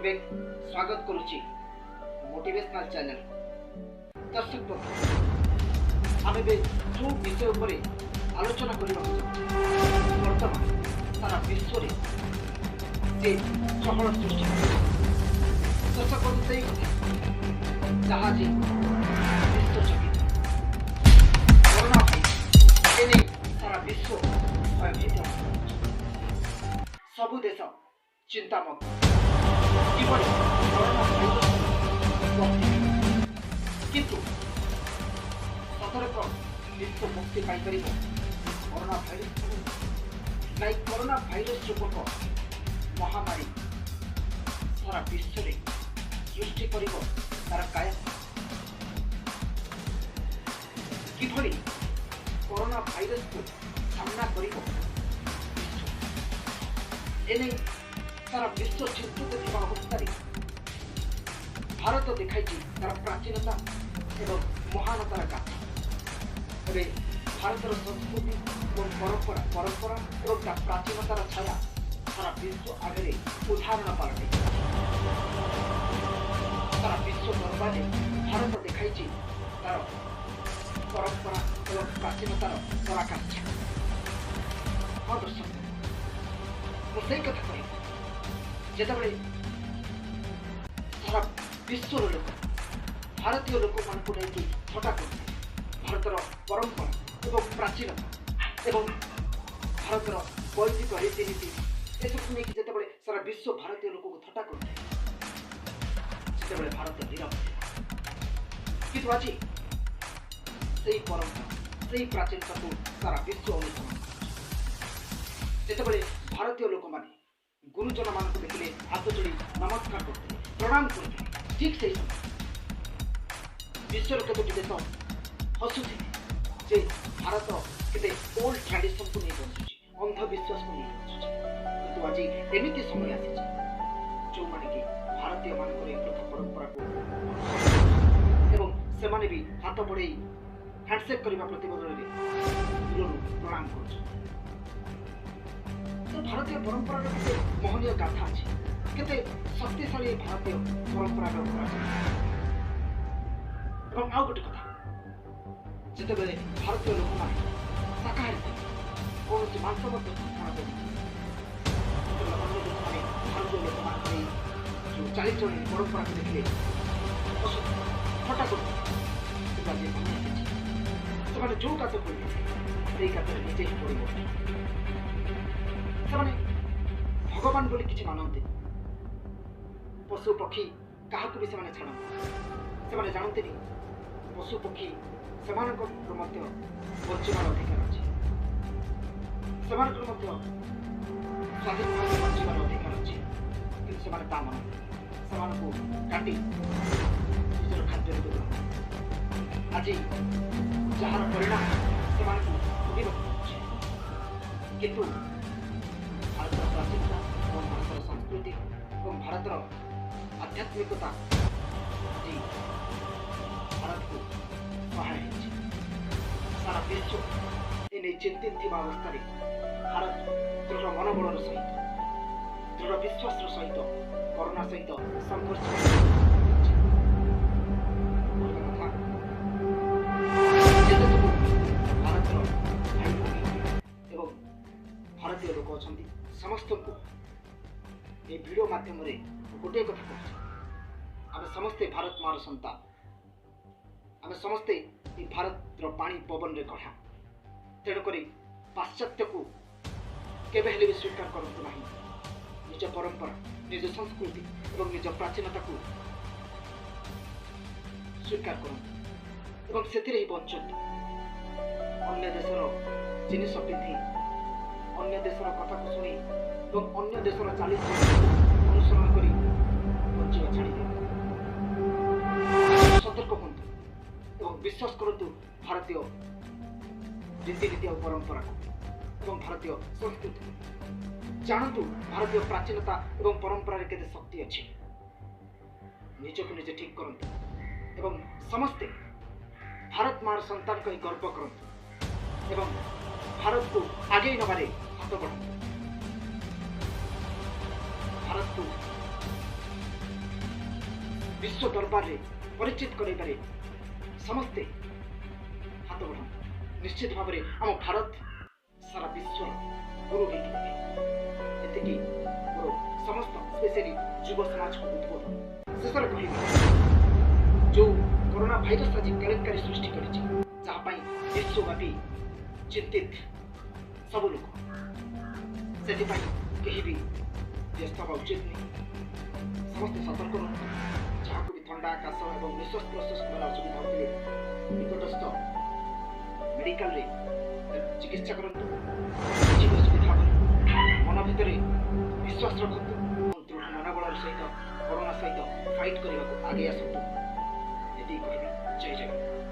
पुनर्वेक स्वागत करुच्ची motivational channel. दर्शक आम जो विषय पर आलोचना करने बर्तमान सारा विश्व से चहल सृष्टि दर्शक से जहाँ विश्व चकित कोरोना सारा विश्व भयभीत सबु देश चिंतामग्न किंतु सतर्क विश्व मुक्ति पाई कोरोना भाइरस नहीं कोरोना भाइरस रूपक महामारी सारा विश्व सृष्टि कर तार काय किभली कोरोना भाइरस को सामना कर सारा विश्व चिंतित अवस्था भारत देखाई तार प्राचीनता एवं महानतार गाथा भारतर संस्कृति और परंपरा और प्राचीनतार छाया सारा विश्व आगे उदाहरण पालटे सारा विश्व दरबार भारत देखाई तार परंपरा और प्राचीनतार पराकाष्ठा। हाँ दर्शक मुझे कथा कह जिते सारा विश्व लोक भारतीय लोक मान थटा कर भारतर परंपरा एवं प्राचीनता एवं भारतर वैदिक रीतिनीति एसबू नहीं जिते सारा विश्व भारतीय लोक को थटा कर भारत नीरव किंतु आज से परंपरा से प्राचीनता को सारा विश्व अनुसरण जिते भारतीय लोक मैंने गुरुजन मान देखिले हाथ जोड़ी नमस्कार करते प्रणाम करते ठीक से विश्वर कतोटी देश हसुथे जे भारत केते ओल्ड ट्रेडिशन को नहीं बचुची अंधविश्वास को नहीं बचुची किंतु आज एमिति समय आसी जो माने कि भारतीय मानकर एक प्रथा परंपरा को एवं से माने भी हाथ बढ़े हैंडशेक करबा प्रतिबद्धता रे प्रणाम करछ। भारतीय परंपरा मोहनीय गाथा अच्छे केते शक्तिशाली भारतीय परंपरा आउ गोटे कथा जिते भारतीय लोक मैंने शाकाहारी कौन मांस खाना भारतीय लोक मान जो चालीचलन परंपरा को देखिए हटा कर जो कात कर निजे ही पड़ भगवान बोली किसी मानते पशु पक्षी क्या भी से छाड़ते जानते पशु पक्षी से बचार अधिकार अच्छे से स्वाधीन भाव बचार अधिकार अच्छे कि काटी निजर खाद्य आज जार परिणाम से भोगे किंतु भारतर प्राचीनता और भारतर संस्कृति और भारतर आध्यात्मिकता भारत को सहाय सारा विश्व एने चिंतित अवस्था भारत दृढ़ मनोबल सहित दृढ़ विश्वास सहित कोरोना सहित संघर्ष भारतीय लोक अच्छा समस्त को ये वीडियो माध्यम गोटे कथा आम समस्ते भारत मार संतान आम समस्ते भारत पानी पवन रे गढ़ा तेणुक पाश्चात्य को केवे भी स्वीकार करतु ना निज परंपरा निज संस्कृति और निज प्राचीनता को स्वीकार करते से बंचत अन्य देशर जिनिस पिंधि अन्य देशर कथा को शुणी अन्य देशर चालीस अनुसरण कर बंचा छाड़ी सतर्क हूँ और विश्वास करूँ भारतीय रीतिनीति और परंपरा को भारतीय संस्कृति जानतु भारतीय प्राचीनता और परंपरा केते शक्ति अच्छी निजक निजे ठीक करूँ समस्ते भारत मार संतान कहीं गर्व करूँ भारत को आगे नबारे हाथ बढ़ा भारत को विश्व दरबार में परिचित कराइबारे समस्ते हाथ बढ़ा निश्चित भाव में आम भारत सारा विश्व गुरु होती मोर समस्त स्पेशली युव समाज को उद्बोधन शेष कह जो कोरोना भाइरस आज केलेंकारी सृष्टि कर विश्वव्यापी चिंतित सब लोग से कहीं भी व्यस्त हवा उचित नहीं समस्त सतर्क रह जहाँ भी थंडा काश और निश्वास प्रश्वास द्वारा असुविधा होते निकटस्थ मेडिकल चिकित्सा करंतु किसी असुविधा मन भितर विश्वास रखु दृढ़ मनोबल सहित कोरोना सहित फाइट करने को आगे आसतु ये कहबी जय जगन्नाथ।